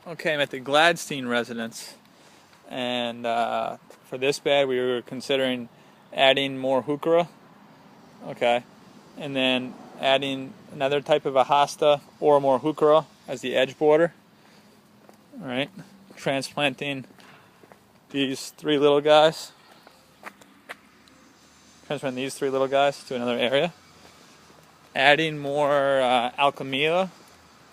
Okay, I'm at the Gladstein residence, and for this bed, we were considering adding more heuchera. Okay, and then adding another type of a hosta or more heuchera as the edge border. All right, transplanting these three little guys. Transplanting these three little guys to another area. Adding more alchemia,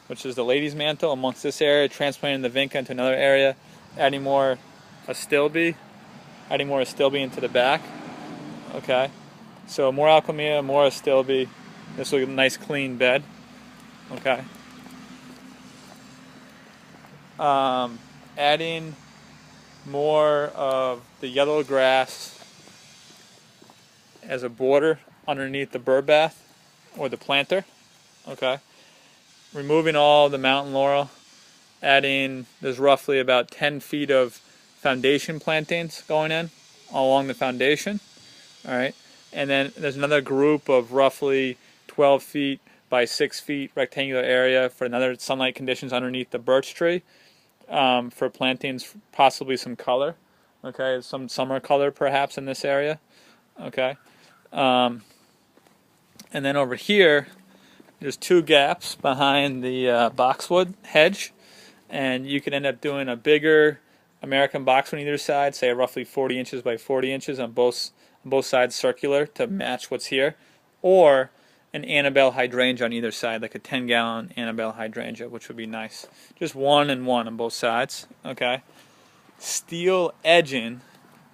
which is the lady's mantle, amongst this area. Transplanting the vinca into another area. Adding more astilbe. Adding more astilbe into the back. Okay, so more alchemia, more astilbe. This will be a nice clean bed. Okay. Adding more of the yellow grass as a border underneath the bird bath or the planter. Okay. Removing all the mountain laurel. Adding, there's roughly about 10 feet of foundation plantings going in along the foundation. All right. And then there's another group of roughly 12 feet by 6 feet rectangular area for another sunlight conditions underneath the birch tree, for plantings, possibly some color. Okay, some summer color perhaps in this area. Okay. And then over here, there's two gaps behind the boxwood hedge, and you could end up doing a bigger American boxwood on either side, say roughly 40 inches by 40 inches on both sides circular to match what's here, or an Annabelle hydrangea on either side, like a 10-gallon Annabelle hydrangea, which would be nice. Just one and one on both sides. Okay. Steel edging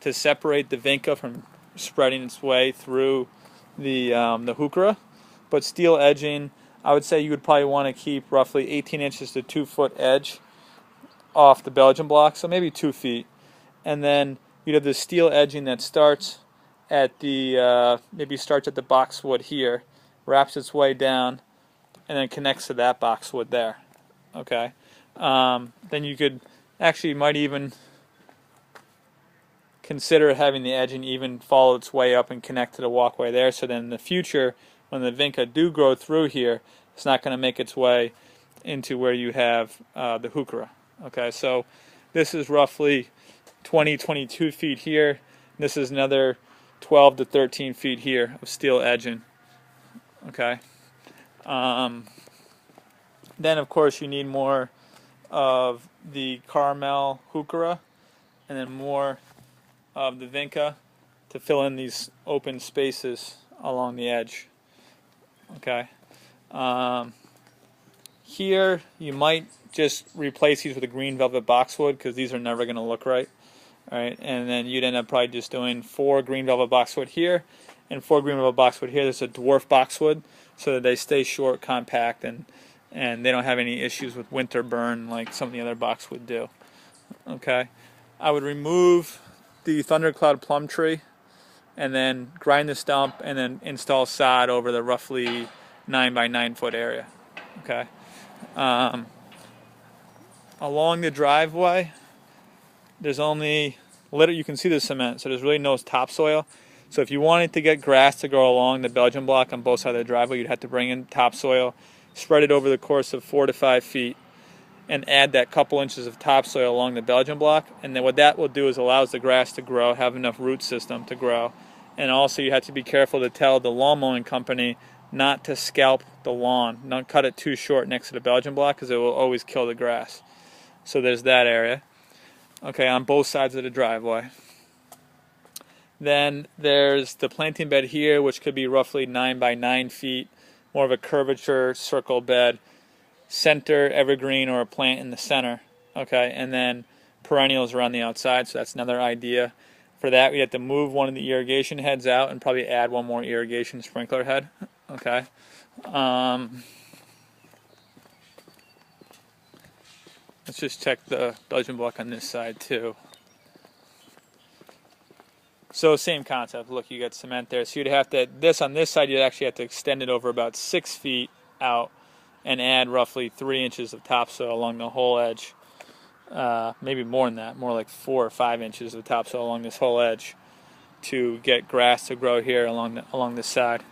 to separate the vinca from spreading its way through the heuchera, but steel edging, I would say you would probably want to keep roughly 18 inches to 2-foot edge off the Belgian block, so maybe 2 feet, and then you'd have the steel edging that starts at the maybe starts at the boxwood here, wraps its way down, and then connects to that boxwood there. Okay, then you could actually might even consider having the edging even follow its way up and connect to the walkway there, so then in the future, when the vinca do grow through here, it's not going to make its way into where you have the heuchera. Okay, so this is roughly 22 feet here. This is another 12 to 13 feet here of steel edging. Okay. Then, of course, you need more of the caramel heuchera, and then more of the vinca to fill in these open spaces along the edge. Okay. Here you might just replace these with a green velvet boxwood because these are never going to look right. All right, and then you'd end up probably just doing 4 green velvet boxwood here and 4 green velvet boxwood here. There's a dwarf boxwood so that they stay short, compact, and they don't have any issues with winter burn like some of the other boxwood do. Okay, I would remove the thundercloud plum tree and then grind the stump and then install sod over the roughly 9 by 9 foot area. Okay. Along the driveway, there's only you can see the cement, so there's really no topsoil. So if you wanted to get grass to grow along the Belgian block on both sides of the driveway, you'd have to bring in topsoil, spread it over the course of 4 to 5 feet, and add that couple inches of topsoil along the Belgian block. And then what that will do is allows the grass to grow, have enough root system to grow. And also you have to be careful to tell the lawn mowing company not to scalp the lawn, not cut it too short next to the Belgian block because it will always kill the grass. So there's that area. Okay, on both sides of the driveway. Then there's the planting bed here, which could be roughly 9 by 9 feet, more of a curvature circle bed, center evergreen or a plant in the center. Okay, and then perennials around the outside, so that's another idea. For that, we have to move one of the irrigation heads out and probably add one more irrigation sprinkler head. Okay. Let's just check the Belgian block on this side too. So same concept. Look, you got cement there. So you'd have to, on this side, you'd actually have to extend it over about 6 feet out and add roughly 3 inches of topsoil along the whole edge. Maybe more than that, more like 4 or 5 inches of topsoil along this whole edge to get grass to grow here along this side.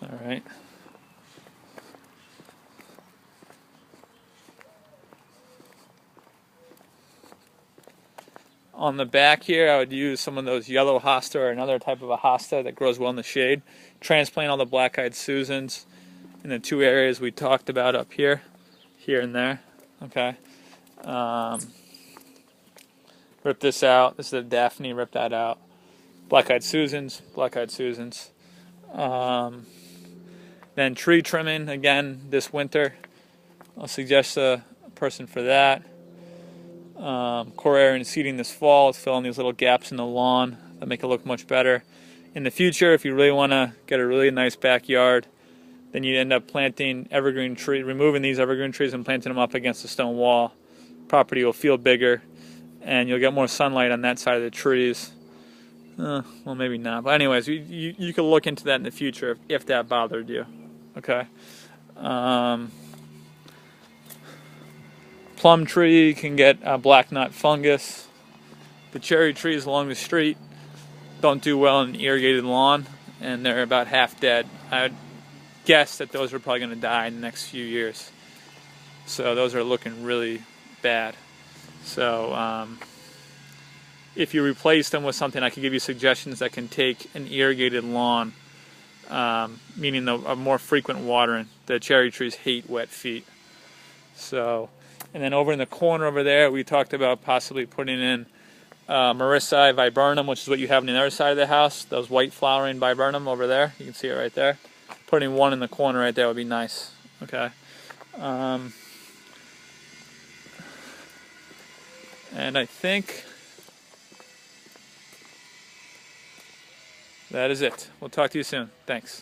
All right. On the back here, I would use some of those yellow hosta or another type of a hosta that grows well in the shade. Transplant all the black-eyed Susans in the 2 areas we talked about up here, here and there. Okay. Rip this out. This is a Daphne. Rip that out. Black-eyed Susans. Black-eyed Susans. Then tree trimming again this winter. I'll suggest a person for that. Core area and seeding this fall. It's filling these little gaps in the lawn that make it look much better. In the future, if you really want to get a really nice backyard, then you end up planting evergreen trees, removing these evergreen trees and planting them up against a stone wall. Property will feel bigger, and you'll get more sunlight on that side of the trees. Well, maybe not. But anyways, you could look into that in the future if that bothered you. Okay. Plum tree can get black knot fungus. The cherry trees along the street don't do well in an irrigated lawn, and they're about half dead. I would guess that those are probably going to die in the next few years. So those are looking really bad. So if you replace them with something, I could give you suggestions that can take an irrigated lawn, meaning a more frequent watering. The cherry trees hate wet feet. So. And then over in the corner over there, we talked about possibly putting in Marissae viburnum, which is what you have on the other side of the house. Those white flowering viburnum over there. You can see it right there. Putting one in the corner right there would be nice. Okay. And I think that is it. We'll talk to you soon. Thanks.